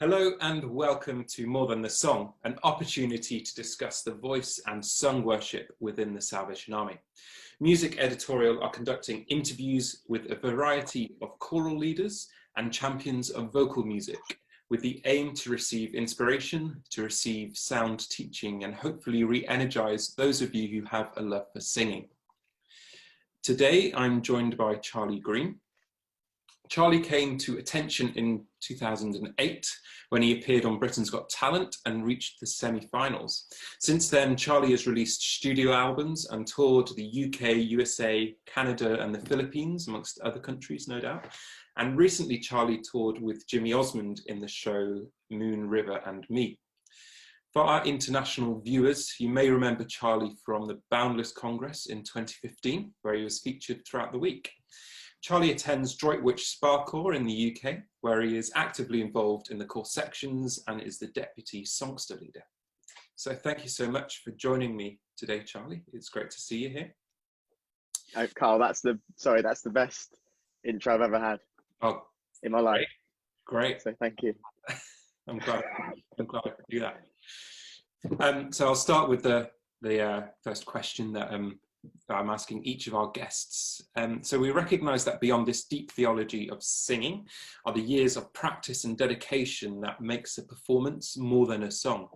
Hello and welcome to More Than the Song, an opportunity to discuss the voice and sung worship within the Salvation Army. Music Editorial are conducting interviews with a variety of choral leaders and champions of vocal music, with the aim to receive inspiration, to receive sound teaching, and hopefully re-energize those of you who have a love for singing. Today, I'm joined by Charlie Green. Charlie came to attention in 2008 when he appeared on Britain's Got Talent and reached the semi-finals. Since then, Charlie has released studio albums and toured the UK, USA, Canada and the Philippines, amongst other countries, no doubt. And recently, Charlie toured with Jimmy Osmond in the show Moon, River and Me. For our international viewers, you may remember Charlie from the Boundless Congress in 2015, where he was featured throughout the week. Charlie attends Droitwich Spa in the UK, where he is actively involved in the core sections and is the Deputy Songster Leader. So thank you so much for joining me today, Charlie. It's great to see you here. Carl, that's the best intro I've ever had in my life. Great. So thank you. I'm glad I could do that. So I'll start with the first question that I'm asking each of our guests. So we recognise that beyond this deep theology of singing are the years of practice and dedication that makes a performance more than a song.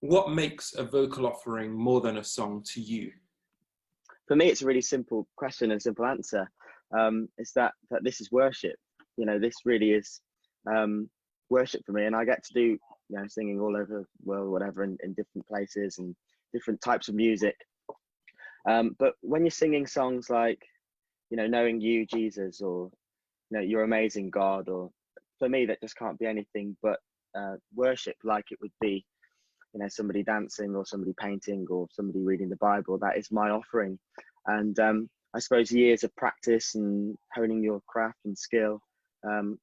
What makes a vocal offering more than a song to you? For me, it's a really simple question and simple answer. It's that this is worship. You know, this really is worship for me, and I get to do singing all over the world, whatever, in different places and different types of music. But when you're singing songs like, knowing you, Jesus, or, you're amazing, God, or for me, that just can't be anything but worship, like it would be, somebody dancing or somebody painting or somebody reading the Bible. That is my offering. And I suppose years of practice and honing your craft and skill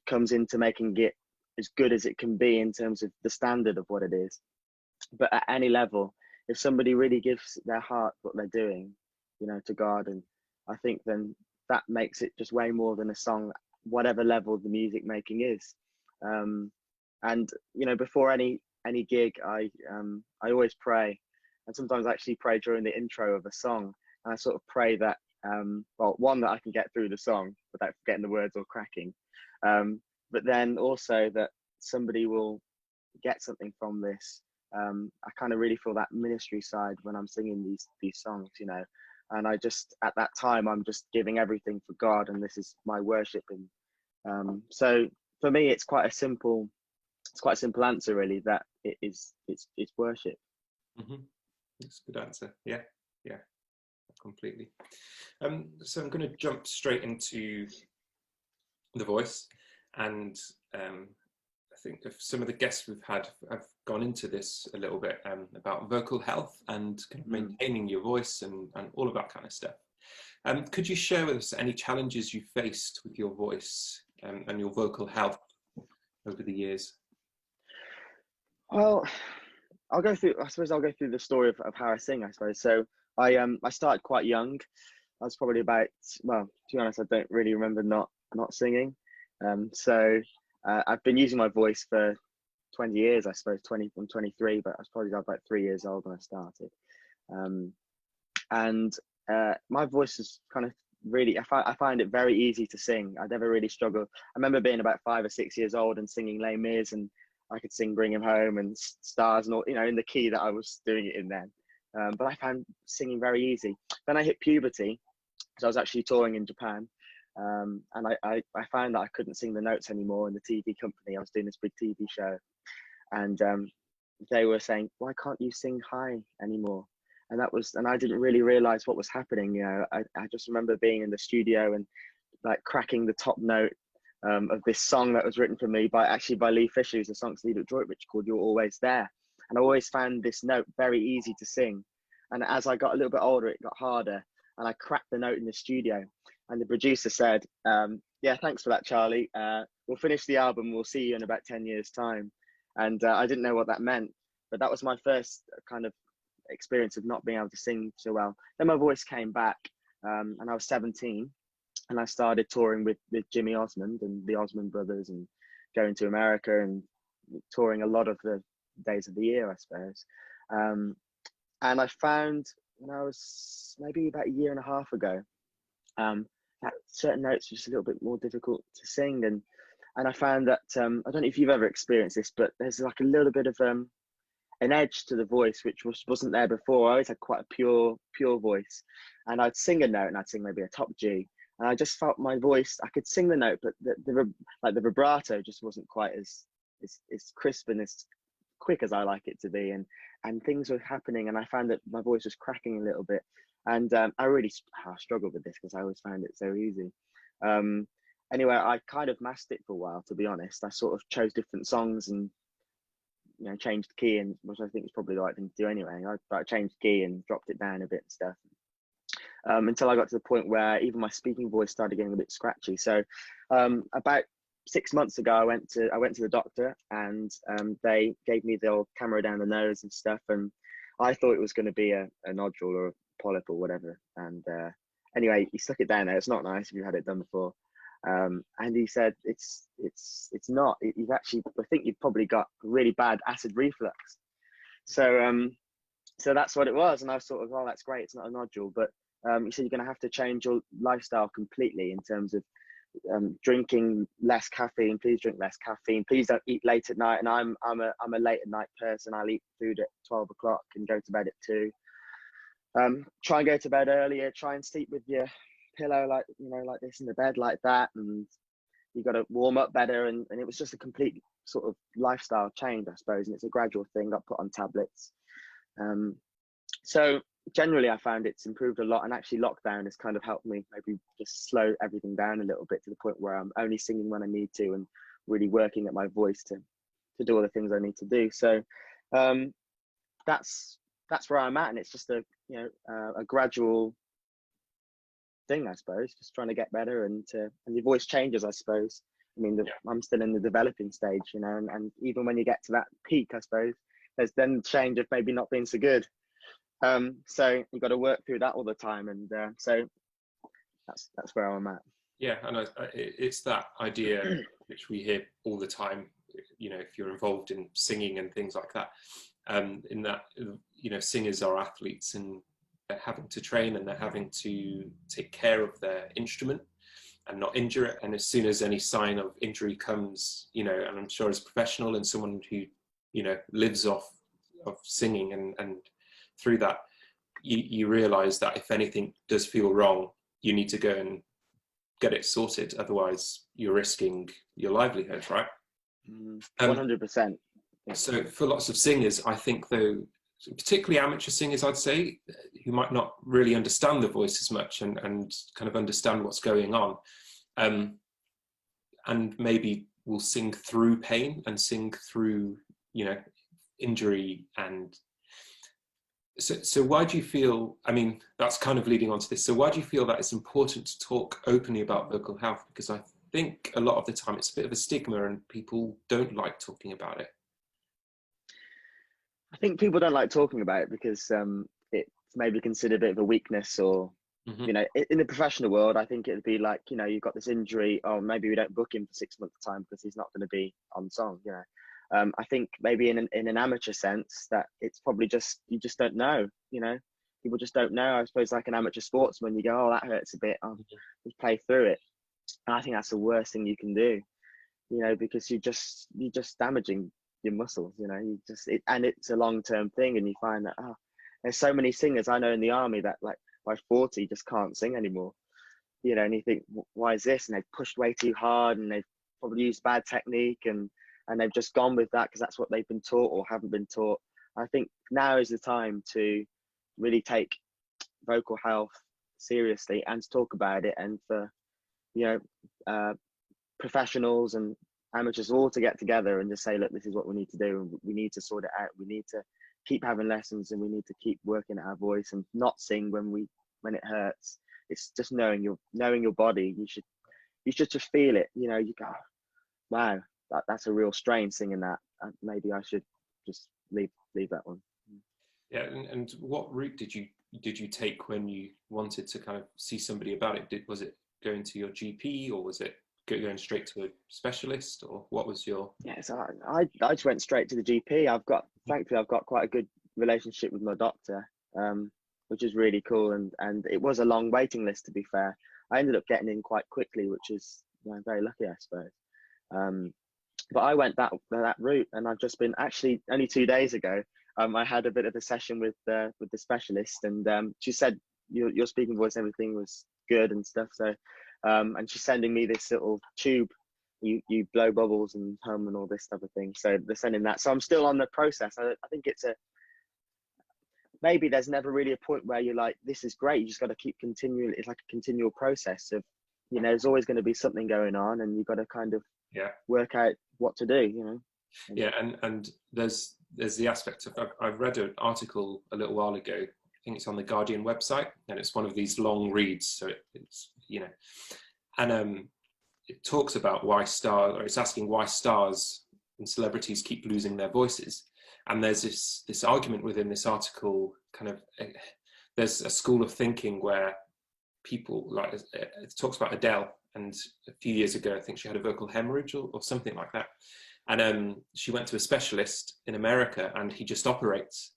comes into making it as good as it can be in terms of the standard of what it is. But at any level, if somebody really gives their heart what they're doing, to God, and I think then that makes it just way more than a song, whatever level the music making is. And before any gig, I always pray, and sometimes I actually pray during the intro of a song, and I sort of pray that one, that I can get through the song without forgetting the words or cracking, but then also that somebody will get something from this. I kind of really feel that ministry side when I'm singing these songs, and I just, at that time, I'm just giving everything for God, and this is my worship. And so for me, it's quite a simple answer, really, that it's worship. Mm-hmm. That's a good answer. Yeah, completely. So I'm going to jump straight into the voice, and I think some of the guests we've had have gone into this a little bit about vocal health and kind of maintaining your voice and all of that kind of stuff. Could you share with us any challenges you faced with your voice and your vocal health over the years? Well, I'll go through the story of how I sing, I suppose. So I started quite young. I was probably about, well, to be honest, I don't really remember not singing. So I've been using my voice for 20 years, I suppose. I'm 23, but I was probably about 3 years old when I started. And my voice is kind of really, I find it very easy to sing. I never really struggle. I remember being about 5 or 6 years old and singing Les Mis, and I could sing Bring Him Home and Stars and all, in the key that I was doing it in then. But I found singing very easy. Then I hit puberty, so I was actually touring in Japan. And I found that I couldn't sing the notes anymore in the TV company. I was doing this big TV show, and they were saying, "Why can't you sing high anymore?" And I didn't really realize what was happening. I just remember being in the studio and like cracking the top note of this song that was written for me by Lee Fisher, who's a songster leader at Droitwich, called "You're Always There." And I always found this note very easy to sing. And as I got a little bit older, it got harder, and I cracked the note in the studio. And the producer said, "Yeah, thanks for that, Charlie. We'll finish the album. We'll see you in about 10 years' time." And I didn't know what that meant, but that was my first kind of experience of not being able to sing so well. Then my voice came back, and I was 17, and I started touring with Jimmy Osmond and the Osmond brothers, and going to America and touring a lot of the days of the year, I suppose. And I found when I was maybe about a year and a half ago, that certain notes were just a little bit more difficult to sing, and I found that I don't know if you've ever experienced this, but there's like a little bit of an edge to the voice which wasn't there before. I always had quite a pure voice, and I'd sing a note and I'd sing maybe a top G, and I just felt my voice, I could sing the note, but the vibrato just wasn't quite as crisp and as quick as I like it to be, and things were happening, and I found that my voice was cracking a little bit, and I really struggled with this because I always found it so easy. Anyway, I kind of masked it for a while, to be honest. I sort of chose different songs and changed key, and which I think is probably the right thing to do anyway. I changed key and dropped it down a bit and stuff, until I got to the point where even my speaking voice started getting a bit scratchy. So about 6 months ago, I went to the doctor, and they gave me the old camera down the nose and stuff, and I thought it was going to be a nodule or a polyp or whatever. And anyway, he stuck it down there. It's not nice if you've had it done before. And he said it's not. You've actually, I think you've probably got really bad acid reflux. So so that's what it was, and I was sort of, oh, that's great, it's not a nodule, but he said you're going to have to change your lifestyle completely in terms of drinking less caffeine. Please drink less caffeine. Please don't eat late at night. And I'm a late at night person. I'll eat food at 12 o'clock and go to bed at 2. Try and go to bed earlier. Try and sleep with your pillow like this in the bed like that, and you got to warm up better, and it was just a complete sort of lifestyle change, I suppose, and it's a gradual thing. Got put on tablets. So generally I found it's improved a lot, and actually lockdown has kind of helped me maybe just slow everything down a little bit to the point where I'm only singing when I need to and really working at my voice to do all the things I need to do. So that's where I'm at, and it's just a gradual thing, I suppose, just trying to get better, and your voice changes, I suppose. I mean, I'm still in the developing stage, and even when you get to that peak, I suppose, there's then change of maybe not being so good. So you've got to work through that all the time, and so that's where I'm at. Yeah, and it's that idea which we hear all the time. If you're involved in singing and things like that, in that singers are athletes, and they're having to train, and they're having to take care of their instrument and not injure it. And as soon as any sign of injury comes, and I'm sure as a professional and someone who lives off of singing, and through that, you realize that if anything does feel wrong, you need to go and get it sorted. Otherwise, you're risking your livelihood, right? 100%. So for lots of singers, I think, though, particularly amateur singers, I'd say, who might not really understand the voice as much and kind of understand what's going on, and maybe will sing through pain and sing through injury. And so why do you feel, I mean, that's kind of leading on to this, so why do you feel that it's important to talk openly about vocal health? Because I think a lot of the time it's a bit of a stigma and people don't like talking about it. I think people don't like talking about it because it's maybe considered a bit of a weakness, or in the professional world, I think it'd be like, you've got this injury, or maybe we don't book him for 6 months time because he's not going to be on song. I think maybe in an amateur sense that it's probably just, you just don't know. People just don't know. I suppose like an amateur sportsman, you go, oh, that hurts a bit, just play through it. And I think that's the worst thing you can do, because you're just damaging your muscles, and it's a long-term thing. And you find that there's so many singers I know in the army that like by 40 just can't sing anymore, and you think, why is this? And they've pushed way too hard, and they've probably used bad technique, and they've just gone with that because that's what they've been taught or haven't been taught. I think now is the time to really take vocal health seriously and to talk about it, and for professionals and amateurs all to get together and just say, look, this is what we need to do, and we need to sort it out. We need to keep having lessons, and we need to keep working at our voice and not sing when it hurts. It's just knowing your body. You should just feel it. You go, wow, that's a real strain singing that. Maybe I should just leave that one. Yeah, and what route did you take when you wanted to kind of see somebody about it? Was it going to your GP, or was it going straight to a specialist, or what was your? Yeah, so I just went straight to the GP. Thankfully I've got quite a good relationship with my doctor, which is really cool. And it was a long waiting list, to be fair. I ended up getting in quite quickly, which is, you know, very lucky, I suppose. But I went that route, and I've just been, actually only 2 days ago, I had a bit of a session with the specialist, and she said your speaking voice, everything was good and stuff. So, and she's sending me this little tube. You blow bubbles and hum and all this type of thing. So they're sending that. So I'm still on the process. I think maybe there's never really a point where you're like, this is great. You just got to keep continuing. It's like a continual process of, you know, there's always going to be something going on, and you've got to kind of work out what to do, you know. Yeah, and there's the aspect of, I've read an article a little while ago, I think it's on the Guardian website, and it's one of these long reads, so it's, you know, and it talks about it's asking why stars and celebrities keep losing their voices. And there's this argument within this article, kind of, there's a school of thinking where people, like, it talks about Adele, and a few years ago, I think she had a vocal hemorrhage or something like that. And she went to a specialist in America, and he just operates.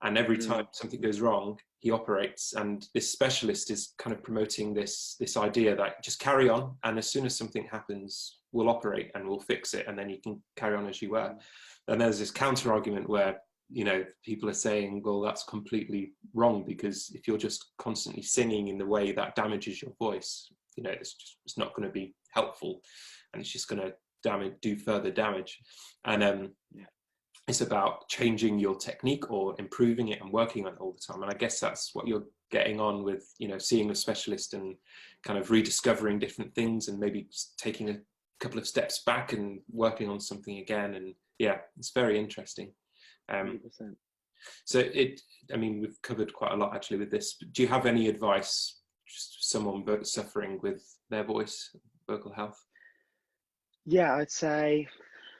And every time something goes wrong, he operates. And this specialist is kind of promoting this idea that just carry on, and as soon as something happens, we'll operate and we'll fix it, and then you can carry on as you were. And there's this counter argument where, you know, people are saying, well, that's completely wrong, because if you're just constantly singing in the way that damages your voice, you know, it's not going to be helpful, and it's just going to do further damage. And it's about changing your technique or improving it and working on it all the time. And I guess that's what you're getting on with, you know, seeing a specialist and kind of rediscovering different things, and maybe taking a couple of steps back and working on something again. And yeah, it's very interesting. 100%. So I mean, we've covered quite a lot actually with this. Do you have any advice just for someone suffering with their voice, vocal health? Yeah, I'd say,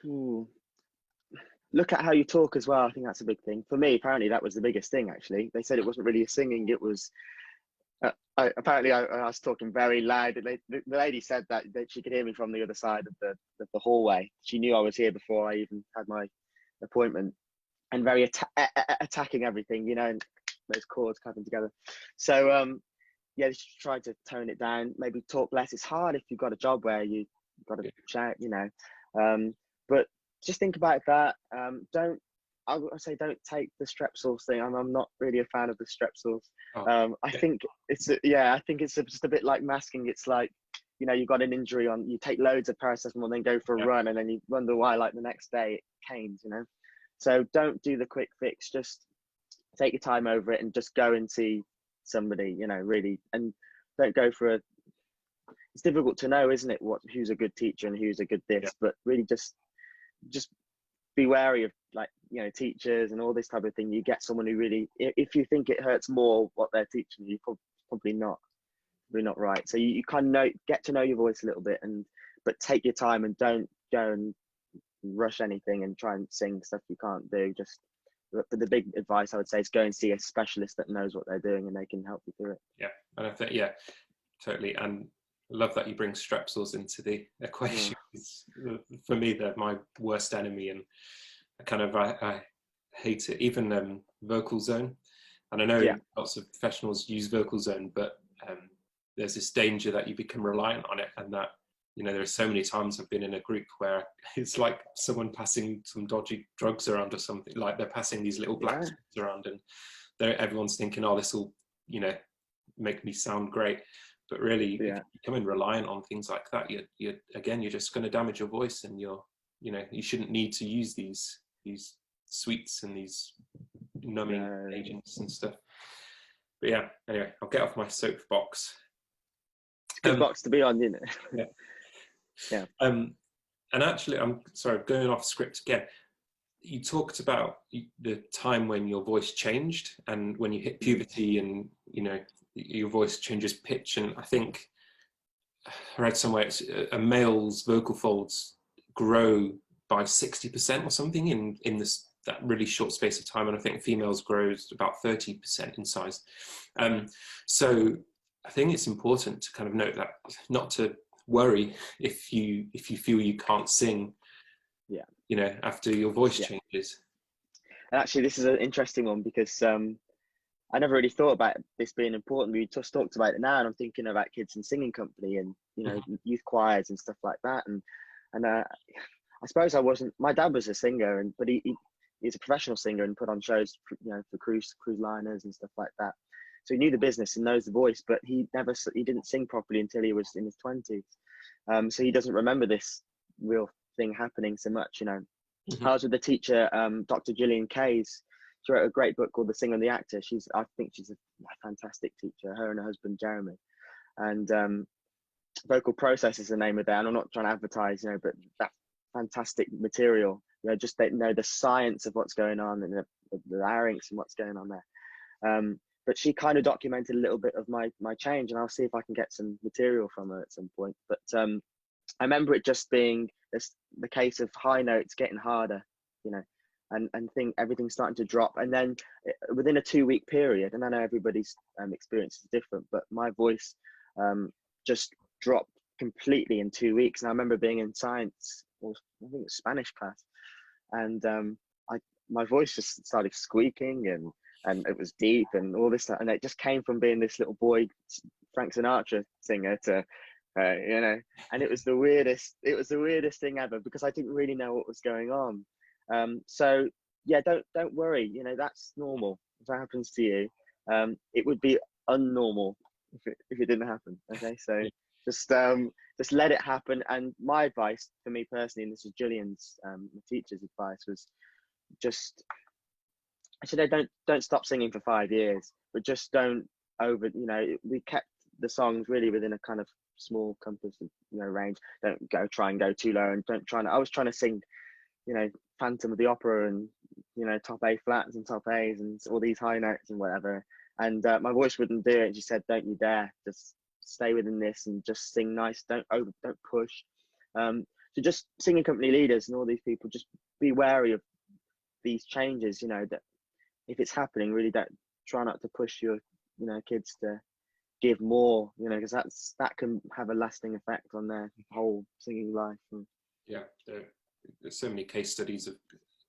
look at how you talk as well. I think that's a big thing. For me, apparently that was the biggest thing, actually. They said it wasn't really singing, it was, I was talking very loud. The lady said that she could hear me from the other side of the hallway. She knew I was here before I even had my appointment, and very attacking everything, you know, and those chords coming together. So, yeah, just try to tone it down, maybe talk less. It's hard if you've got a job where you've got to shout, you know, but just think about that. I would say don't take the Strepsils thing. I'm not really a fan of the Strepsils. I think I think it's just a bit like masking. It's like, you know, you've got an injury on, you take loads of paracetamol, then go for a run, and then you wonder why, like, the next day it canes, you know. So don't do the quick fix. Just take your time over it, and just go and see somebody, you know, really, and don't go for it's difficult to know, isn't it, who's a good teacher and who's a good this, but really just be wary of, like, you know, teachers and all this type of thing. You get someone who really, if you think it hurts more what they're teaching you, probably not right. So you kind of get to know your voice a little bit, but take your time, and don't go and rush anything and try and sing stuff you can't do. Just, the big advice I would say is go and see a specialist that knows what they're doing, and they can help you through it. Yeah, and I think, yeah, totally. And I love that you bring Strepsils into the equation. For me, they're my worst enemy, and I hate it. Even Vocal Zone, and I know lots of professionals use Vocal Zone, but there's this danger that you become reliant on it, and that, you know, there are so many times I've been in a group where it's like someone passing some dodgy drugs around or something, like they're passing these little black things around, and everyone's thinking, oh, this will, you know, make me sound great. But really, if you're becoming reliant on things like that, you're just going to damage your voice, and you shouldn't need to use these sweets and these numbing agents and stuff. But yeah, anyway, I'll get off my soapbox. Good box to be on, isn't it? Yeah. And actually, I'm sorry, going off script again. You talked about the time when your voice changed, and when you hit puberty, and, you know, your voice changes pitch. And I think I read somewhere it's a male's vocal folds grow by 60% or something in that really short space of time, and I think females grows about 30% in size. So I think it's important to kind of note that, not to worry if you feel you can't sing, Yeah. you know, after your voice changes. And actually, this is an interesting one because I never really thought about this being important. We just talked about it now, and I'm thinking about kids in singing company and, you know, youth choirs and stuff like that. And I suppose I wasn't. My dad was a singer, but he's a professional singer and put on shows, you know, for cruise liners and stuff like that. So he knew the business and knows the voice, but he didn't sing properly until he was in his 20s. So he doesn't remember this real thing happening so much, you know. I was with the teacher, Dr. Gillian Kays. She wrote a great book called The Singer and the Actor. I think she's a fantastic teacher, her and her husband, Jeremy. And Vocal Process is the name of that. And I'm not trying to advertise, you know, but that fantastic material, you know, just they know the science of what's going on and the larynx and what's going on there. But she kind of documented a little bit of my change, and I'll see if I can get some material from her at some point. But I remember it just being the case of high notes getting harder, you know, and think everything's starting to drop. And then within a 2-week period, and I know everybody's experience is different, but my voice just dropped completely in 2 weeks. And I remember being in science, or I think it was Spanish class, and my voice just started squeaking, and it was deep and all this stuff. And it just came from being this little boy, Frank Sinatra singer, to you know, and it was the weirdest thing ever, because I didn't really know what was going on. So yeah, don't worry, you know, that's normal. If that happens to you, it would be unnormal if it didn't happen. Okay, so just let it happen. And my advice for me personally, and this is Gillian's, the teacher's advice, was just, I said, don't stop singing for 5 years, but just don't you know, we kept the songs really within a kind of small compass of, you know, range. Don't try and go too low, and I was trying to sing, you know, Phantom of the Opera and, you know, top A flats and top A's and all these high notes and whatever. And my voice wouldn't do it. She said, don't you dare, just stay within this and just sing nice. Don't push. So just singing company leaders and all these people, just be wary of these changes, you know, that if it's happening, really try not to push your, you know, kids to give more, you know, because that can have a lasting effect on their whole singing life. Yeah, there's so many case studies of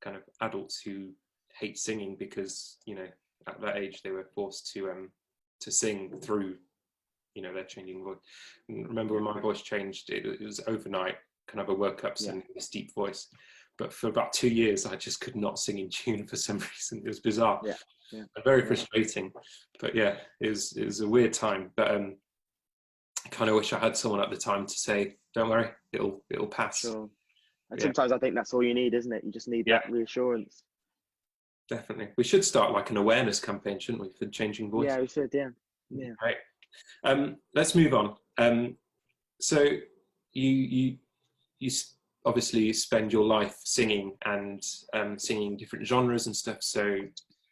kind of adults who hate singing because, you know, at that age they were forced to sing through, you know, their changing voice. And remember when my voice changed, it was overnight. Kind of I woke up singing this deep voice, but for about 2 years I just could not sing in tune for some reason. It was bizarre. Yeah. Very frustrating. But yeah, it was a weird time. But I kind of wish I had someone at the time to say, don't worry, it'll pass. Sure. And sometimes I think that's all you need, isn't it? You just need that reassurance. Definitely. We should start like an awareness campaign, shouldn't we, for changing voice? Yeah, we should, yeah. Right. Let's move on. So you obviously spend your life singing and singing different genres and stuff. So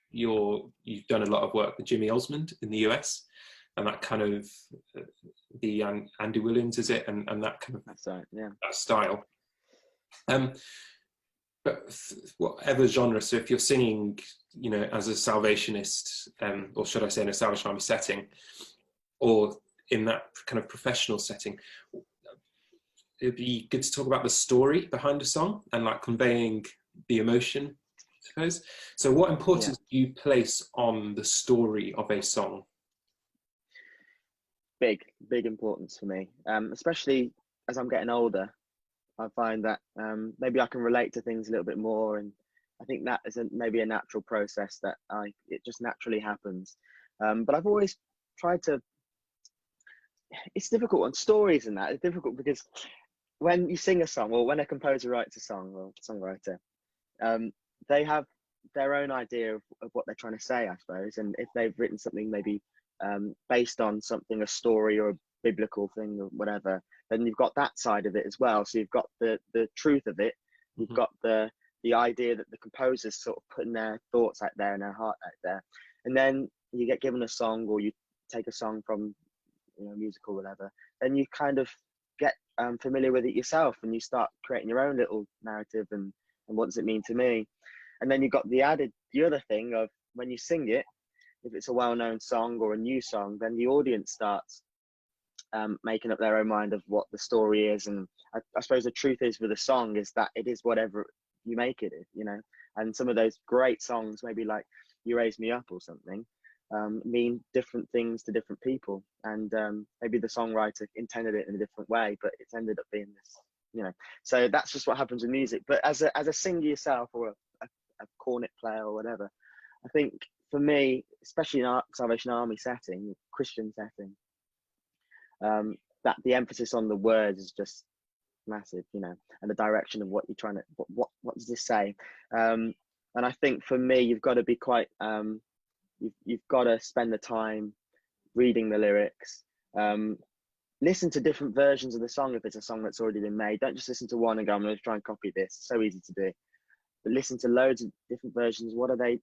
you've done a lot of work with Jimmy Osmond in the US, and that kind of the Andy Williams, is it, and that kind of that style. But whatever genre, so if you're singing, you know, as a Salvationist, or should I say in a Salvation Army setting, or in that kind of professional setting, it'd be good to talk about the story behind a song and like conveying the emotion, I suppose. So what importance do you place on the story of a song? Big importance for me, especially as I'm getting older. I find that maybe I can relate to things a little bit more, and I think that is maybe a natural process that it just naturally happens. But I've always tried to. It's difficult on stories, and that it's difficult because when you sing a song, or when a composer writes a song, or songwriter, they have their own idea of what they're trying to say, I suppose. And if they've written something maybe based on something, a story or a biblical thing or whatever, then you've got that side of it as well. So you've got the truth of it, you've got the idea that the composer's sort of putting their thoughts out there and their heart out there, and then you get given a song, or you take a song from, you know, music or whatever, then you kind of get familiar with it yourself, and you start creating your own little narrative and what does it mean to me. And then you've got the other thing of when you sing it, if it's a well-known song or a new song, then the audience starts making up their own mind of what the story is. And I suppose the truth is with a song is that it is whatever you make it, you know. And some of those great songs, maybe like You Raise Me Up or something, mean different things to different people. And maybe the songwriter intended it in a different way, but it's ended up being this, you know. So that's just what happens with music. But as a singer yourself, or a cornet player or whatever, I think for me, especially in our Salvation Army setting, Christian setting, that the emphasis on the words is just massive, you know, and the direction of what you're trying to, what does this say? And I think for me, you've got to be quite, you've got to spend the time reading the lyrics, listen to different versions of the song if it's a song that's already been made. Don't just listen to one and go, I'm going to try and copy this. It's so easy to do. But listen to loads of different versions. What are they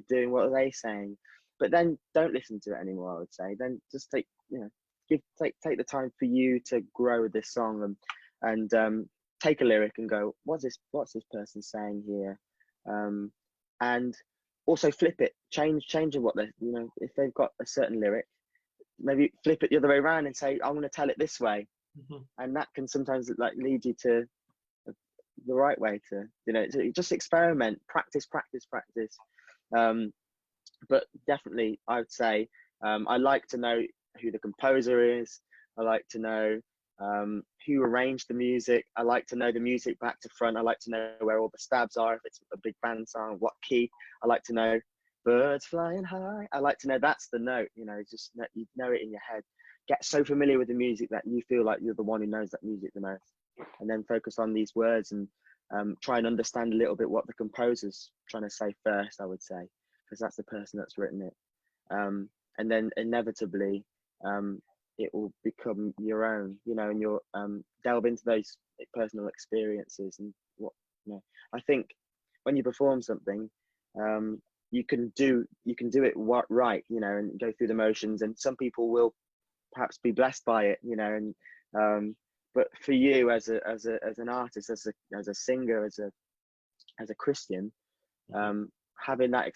doing? What are they saying? But then don't listen to it anymore, I would say. Then just take, you know, take the time for you to grow with this song, and take a lyric and go, what's this person saying here? And also flip it, change what they, you know, if they've got a certain lyric, maybe flip it the other way around and say, I'm going to tell it this way. And that can sometimes like lead you to the right way to, you know, to just experiment, practice. But definitely I would say, I like to know who the composer is. I like to know who arranged the music. I like to know the music back to front. I like to know where all the stabs are, if it's a big band song, what key. I like to know birds flying high. I like to know that's the note, you know, just you know it in your head. Get so familiar with the music that you feel like you're the one who knows that music the most, and then focus on these words and try and understand a little bit what the composer's trying to say first, I would say, because that's the person that's written it. And then inevitably it will become your own, you know, and you'll delve into those personal experiences. And what, you know, I think when you perform something, you can do it right, you know, and go through the motions, and some people will perhaps be blessed by it, you know, and but for you as an artist, as a singer, as a Christian, having that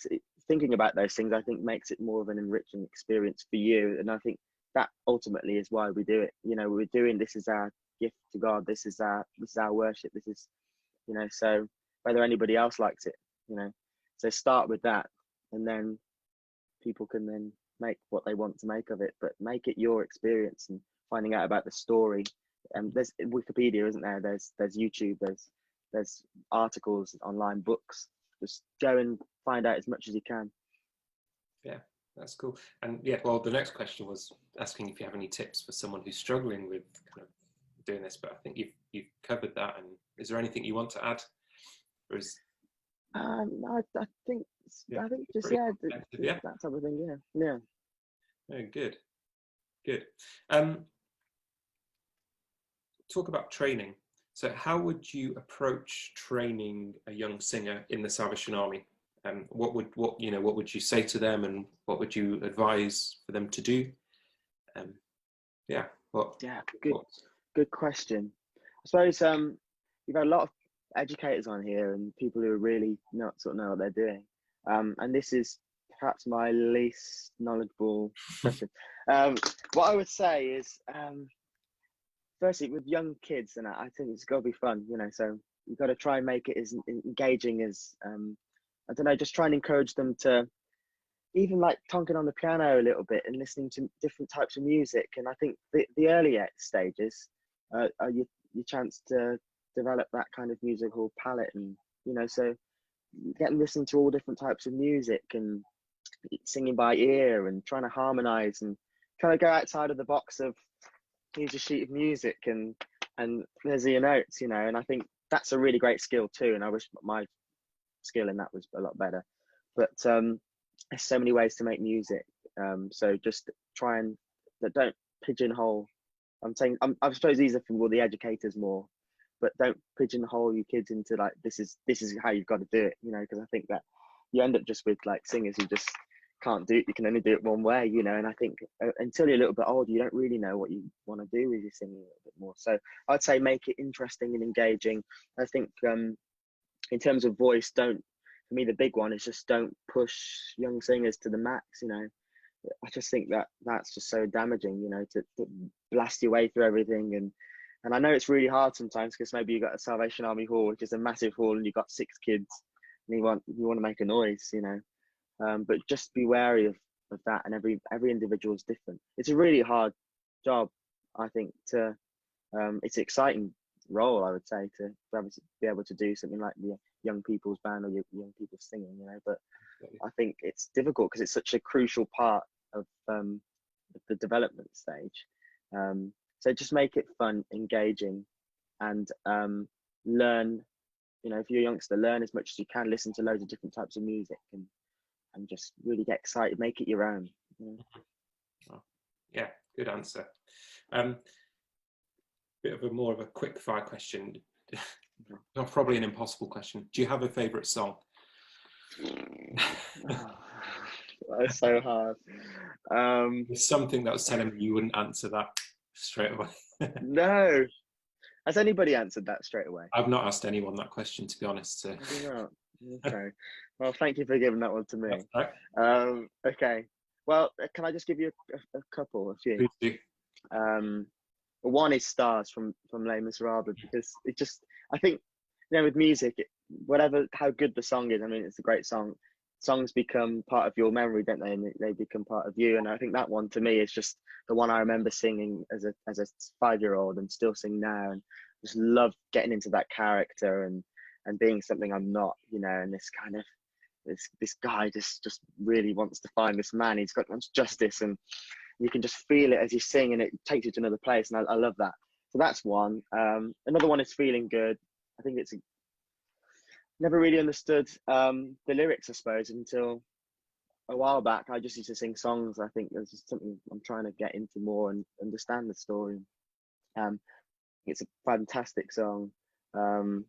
thinking about those things, I think makes it more of an enriching experience for you. And I think that ultimately is why we do it. You know, we're doing, this is our gift to God. This is our worship. This is, you know, so whether anybody else likes it, you know, so start with that, and then people can then make what they want to make of it, but make it your experience and finding out about the story. And there's Wikipedia, isn't there? There's YouTube, there's articles, online books. Just go and find out as much as you can. Yeah, that's cool. And yeah, well, the next question was asking if you have any tips for someone who's struggling with kind of doing this, but I think you've covered that. And is there anything you want to add? Or is I think just yeah, that type of thing. Yeah. Oh, good. Talk about training. So how would you approach training a young singer in the Salvation Army? What would you say to them, and what would you advise for them to do? Good question. I suppose you've had a lot of educators on here and people who really know what they're doing. And this is perhaps my least knowledgeable question. What I would say is, firstly, with young kids, and I think it's got to be fun, you know, so you've got to try and make it as engaging as, I don't know, just try and encourage them to even like tonking on the piano a little bit and listening to different types of music. And I think the earlier stages are your chance to develop that kind of musical palette, and, you know, so get them listening to all different types of music and singing by ear and trying to harmonize and kind of go outside of the box of here's a sheet of music and there's your notes, you know. And I think that's a really great skill too, and I wish my skill in that was a lot better. But there's so many ways to make music, so just try and don't pigeonhole. I suppose these are for all the educators more, but don't pigeonhole your kids into like this is how you've got to do it, you know, because I think that you end up just with like singers who just can't do it. You can only do it one way, you know. And I think until you're a little bit older, you don't really know what you want to do with your singing a little bit more. So I'd say make it interesting and engaging. I think in terms of voice, for me the big one is just don't push young singers to the max, you know. I just think that that's just so damaging, you know, to blast your way through everything. And I know it's really hard sometimes because maybe you got a Salvation Army hall, which is a massive hall, and you've got 6 kids, and you want to make a noise, you know. But just be wary of that, and every individual is different. It's a really hard job, I think. It's an exciting role, I would say, to be able to do something like the young people's band or young people singing, you know. But I think it's difficult because it's such a crucial part of the development stage. So just make it fun, engaging, and learn. You know, if you're a youngster, learn as much as you can. Listen to loads of different types of music, and just really get excited. Make it your own. You know? Oh, yeah, good answer. Bit of a more of a quick fire question. Probably an impossible question. Do you have a favourite song? That's so hard. There's something that was telling me you wouldn't answer that straight away. No. Has anybody answered that straight away? I've not asked anyone that question, to be honest. So. Okay. Well, thank you for giving that one to me. Right. Okay. Well, can I just give you a couple, a few? Please do. One is Stars from Les Miserables, because it just, I think, you know, with music, how good the song is, I mean, it's a great song. Songs become part of your memory, don't they? And they become part of you. And I think that one to me is just the one I remember singing as a 5-year-old and still sing now, and just love getting into that character and being something I'm not, you know. And this kind of this guy just really wants to find this man. He's got justice, and you can just feel it as you sing, and it takes you to another place. And I love that. So that's one. Another one is Feeling Good. I think it's never really understood the lyrics, I suppose, until a while back. I just used to sing songs. I think there's just something I'm trying to get into more and understand the story. It's a fantastic song, and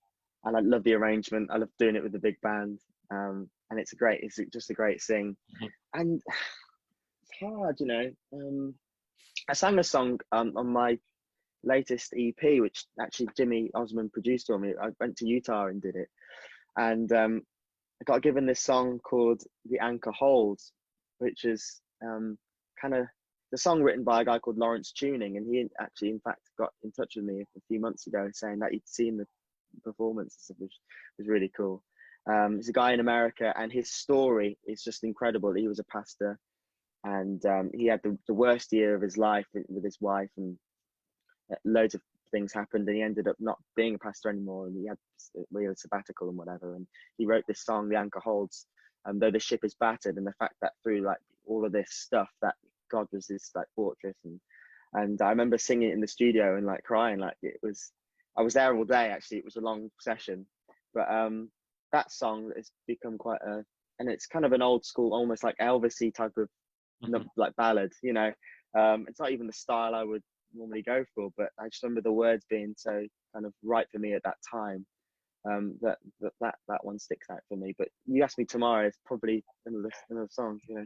I love the arrangement. I love doing it with the big band, and it's just a great sing. Mm-hmm. And it's hard, you know. I sang a song on my latest EP, which actually Jimmy Osmond produced for me. I went to Utah and did it, and I got given this song called "The Anchor Holds," which is kind of the song written by a guy called Lawrence Tuning, and he actually, in fact, got in touch with me a few months ago saying that he'd seen the performance, which was really cool. He's a guy in America, and his story is just incredible. He was a pastor, and he had the worst year of his life with his wife, and loads of things happened, and he ended up not being a pastor anymore, and he had a sabbatical and whatever. And he wrote this song, "The Anchor Holds," though the ship is battered, and the fact that through like all of this stuff, that God was this like fortress. And I remember singing it in the studio and like crying. Like I was there all day. Actually, it was a long session, but that song has become quite and it's kind of an old school, almost like Elvis-y type of like ballad, you know. It's not even the style I would normally go for, but I just remember the words being so kind of right for me at that time. That one sticks out for me. But you ask me tomorrow, it's probably another song, you know.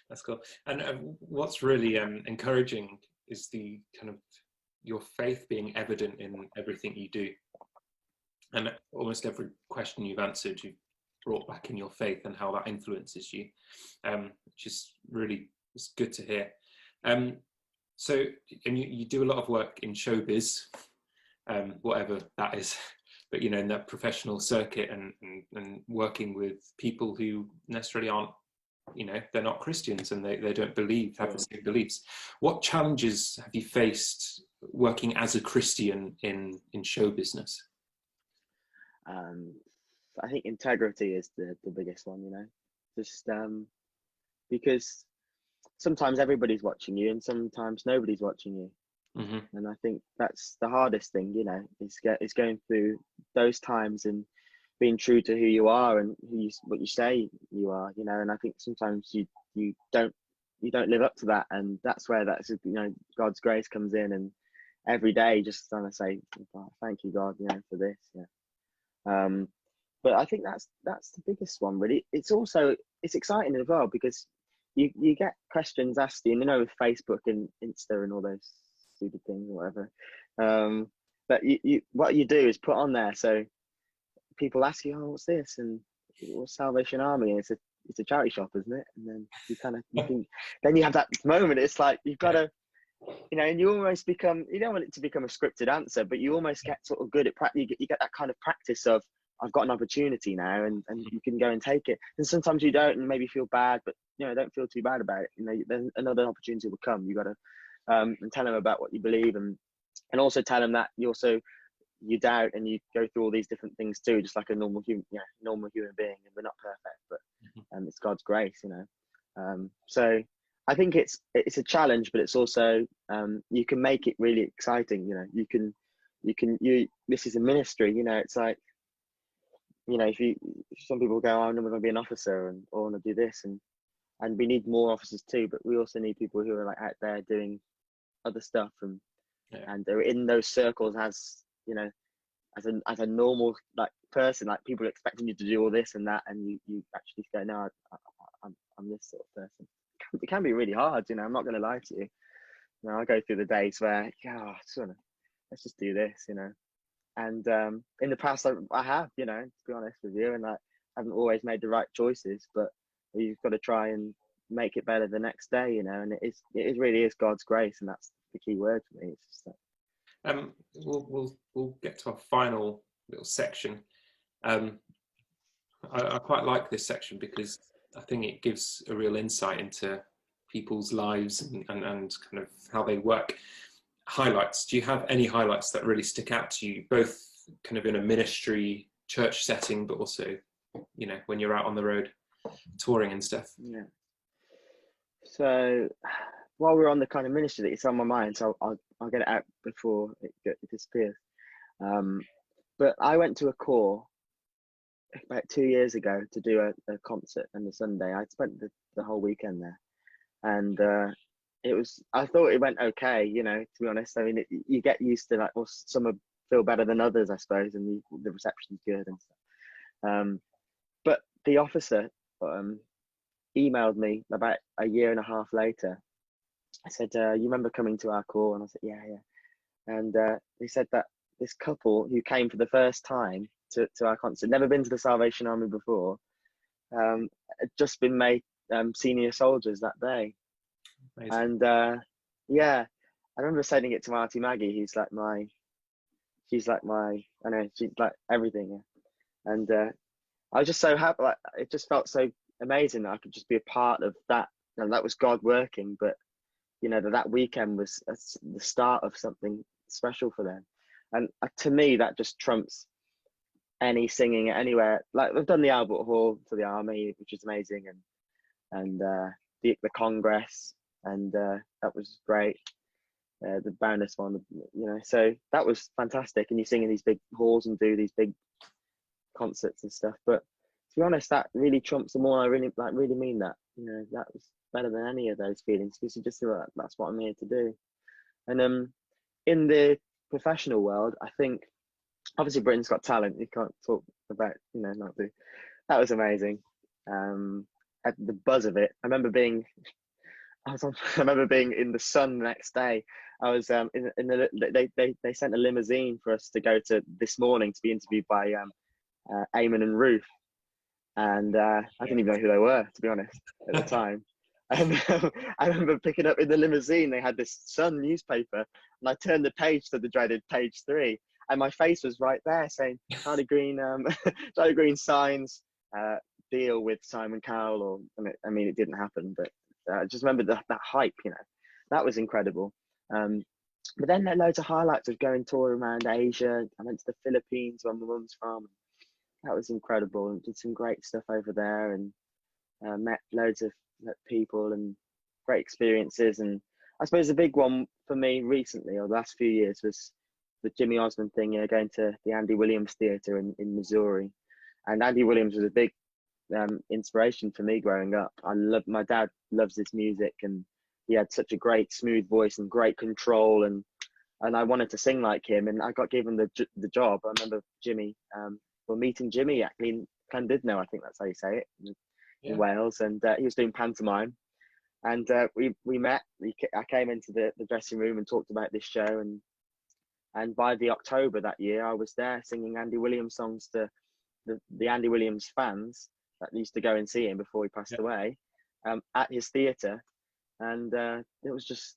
That's cool. And what's really encouraging is the kind of your faith being evident in everything you do. And almost every question you've answered, you've brought back in your faith and how that influences you, which is really, it's good to hear. So, and you do a lot of work in showbiz, whatever that is, but you know, in that professional circuit and working with people who necessarily aren't, you know, they're not Christians and they don't have the same beliefs. What challenges have you faced working as a Christian in show business? I think integrity is the biggest one, you know, just because sometimes everybody's watching you and sometimes nobody's watching you. Mm-hmm. And I think that's the hardest thing, you know, is going through those times and being true to who you are and what you say you are, you know. And I think sometimes you don't live up to that, and that's where you know, God's grace comes in, and every day just trying to say, oh, thank you, God, you know, for this. Yeah. But I think that's the biggest one, really. It's exciting as well because you get questions asked you, and you know, with Facebook and Insta and all those stupid things or whatever. But what you do is put on there, so people ask you, oh, what's this? And what's Salvation Army? And it's a charity shop, isn't it? And then you kind of, you think, then you have that moment. It's like you've got to, you know, and you almost become, you don't want it to become a scripted answer, but you almost get sort of good at practice. You get that kind of practice of, I've got an opportunity now, and you can go and take it. And sometimes you don't, and maybe feel bad, but you know, don't feel too bad about it. You know, then another opportunity will come. You got to and tell them about what you believe, and also tell them that you doubt, and you go through all these different things too, just like a normal human, normal human being, and we're not perfect, but it's God's grace, you know. So I think it's a challenge, but it's also you can make it really exciting. You know, this is a ministry. You know, it's like, you know, if some people go, I'm never going to be an officer, and or want to do this, and we need more officers too, but we also need people who are like out there doing other stuff, and they're in those circles as, you know, as a normal like person, like people are expecting you to do all this and that, and you actually go, no, I'm this sort of person. It can be really hard, you know, I'm not going to lie to you. You know, I go through the days where, let's just do this, you know. And in the past, I have, you know, to be honest with you, and I haven't always made the right choices, but you've got to try and make it better the next day, you know. And it really is God's grace, and that's the key word for me. It's just that. We'll get to our final little section. I quite like this section because I think it gives a real insight into people's lives and kind of how they work. Highlights. Do you have any highlights that really stick out to you, both kind of in a ministry church setting, but also, you know, when you're out on the road touring and stuff? Yeah. So while we're on the kind of ministry that it's on my mind, so I'll get it out before it disappears. But I went to a corps about 2 years ago to do a concert on the Sunday. I spent the whole weekend there, and I thought it went okay, you know, to be honest. I mean, you get used to, like, well, some feel better than others, I suppose, and the reception's good and stuff. But the officer emailed me about a year and a half later. I said, you remember coming to our call? And I said, yeah. And he said that this couple who came for the first time to our concert, never been to the Salvation Army before, had just been made senior soldiers that day. Amazing. And yeah, I remember sending it to my auntie Maggie, she's like my, I know, she's like everything. Yeah. And I was just so happy. Like, it just felt so amazing that I could just be a part of that. And that was God working, but you know, that weekend was the start of something special for them. And to me, that just trumps any singing anywhere. Like, we've done the Albert Hall for the Army, which is amazing, and the Congress, and that was great. The Baroness one, you know, so that was fantastic. And you sing in these big halls and do these big concerts and stuff. But to be honest, that really trumps them all. I really mean that. You know, that was better than any of those feelings, because you just feel like that's what I'm here to do. And in the professional world, I think obviously Britain's Got Talent. You can't talk about, you know, not do. That was amazing. At the buzz of it, I remember being in the sun the next day. I was they sent a limousine for us to go to this morning to be interviewed by Eamon and Ruth, and I didn't even know who they were, to be honest, at the time. And I remember picking up in the limousine, they had this Sun newspaper, and I turned the page to the dreaded page 3, and my face was right there saying Charlie Green, Charlie Green signs deal with Simon Cowell, or I mean, it didn't happen, but I just remember that hype, you know, that was incredible. But then there are loads of highlights of going touring around Asia. I went to the Philippines where my mum's from. That was incredible, and did some great stuff over there, and met loads of people and great experiences. And I suppose the big one for me recently, or the last few years, was the Jimmy Osmond thing, you know, going to the Andy Williams Theatre in Missouri. And Andy Williams was a big inspiration for me growing up. My dad loves his music, and he had such a great smooth voice and great control, and I wanted to sing like him, and I got given the job. I remember Jimmy, meeting Jimmy actually in Llandudno, I think that's how you say it, in Wales, and he was doing pantomime, and we met. I came into the dressing room and talked about this show, and by the October that year, I was there singing Andy Williams songs to the Andy Williams fans, that used to go and see him before he passed away, at his theatre, and it was just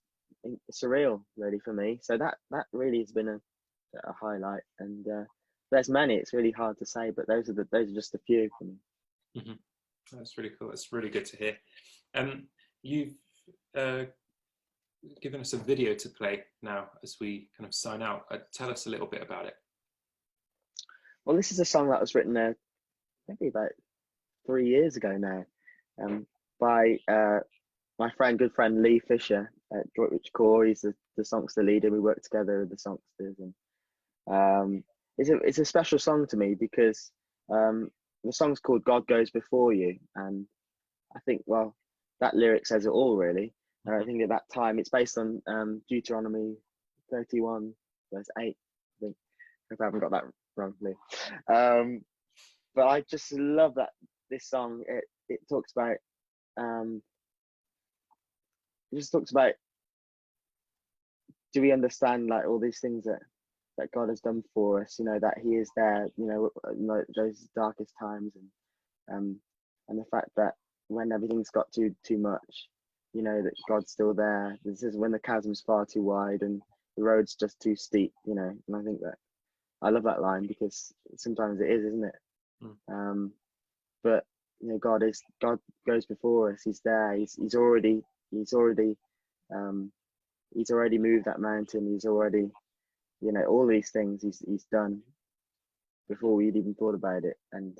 surreal, really, for me. So that really has been a highlight, and there's many. It's really hard to say, but those are just a few for me. Mm-hmm. That's really cool. It's really good to hear. You've given us a video to play now as we kind of sign out. Tell us a little bit about it. Well, this is a song that was written maybe about 3 years ago now, by my good friend Lee Fisher at Droitwich Core. He's the songster leader. We work together with the songsters, and it's a special song to me because the song's called "God Goes Before You," and I think, well, that lyric says it all, really. I think at that time it's based on Deuteronomy 31 verse 8. I think, if I haven't got that wrongly. But I just love that this song. It talks about it just talks about, do we understand like all these things that God has done for us? You know, that He is there. You know, those darkest times, and the fact that when everything's got too much, you know, that God's still there. This is when the chasm's far too wide and the road's just too steep. You know, and I think that I love that line because sometimes it is, isn't it? But you know, God goes before us. He's there. He's already moved that mountain. He's already, you know, all these things he's done before we'd even thought about it. And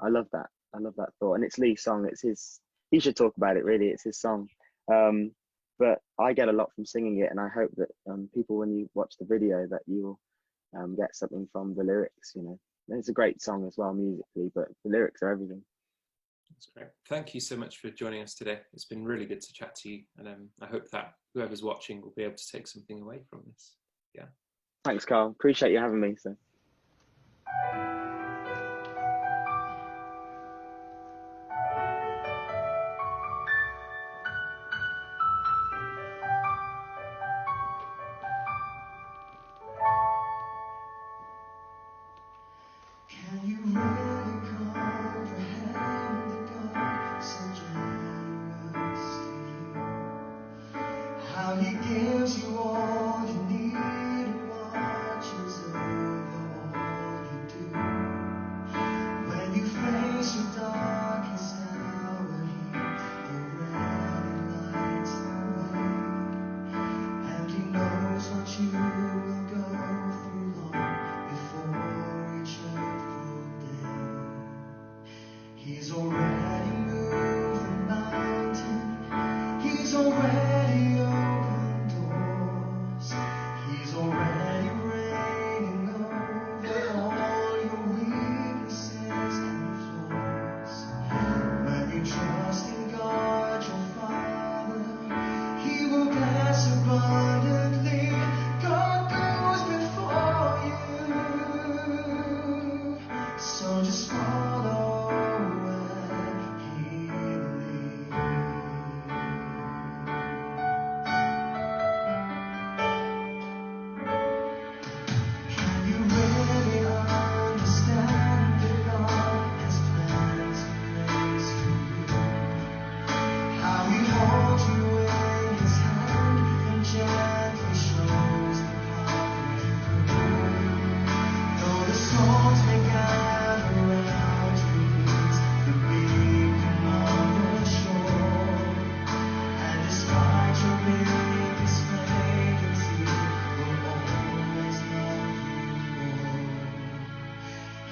I love that. I love that thought. And it's Lee's song. It's his. He should talk about it. Really, it's his song. But I get a lot from singing it, and I hope that people, when you watch the video, that you will get something from the lyrics. You know, and it's a great song as well musically, but the lyrics are everything. That's great. Thank you so much for joining us today. It's been really good to chat to you, and I hope that whoever's watching will be able to take something away from this. Yeah. Thanks, Carl. Appreciate you having me. So.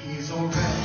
He's already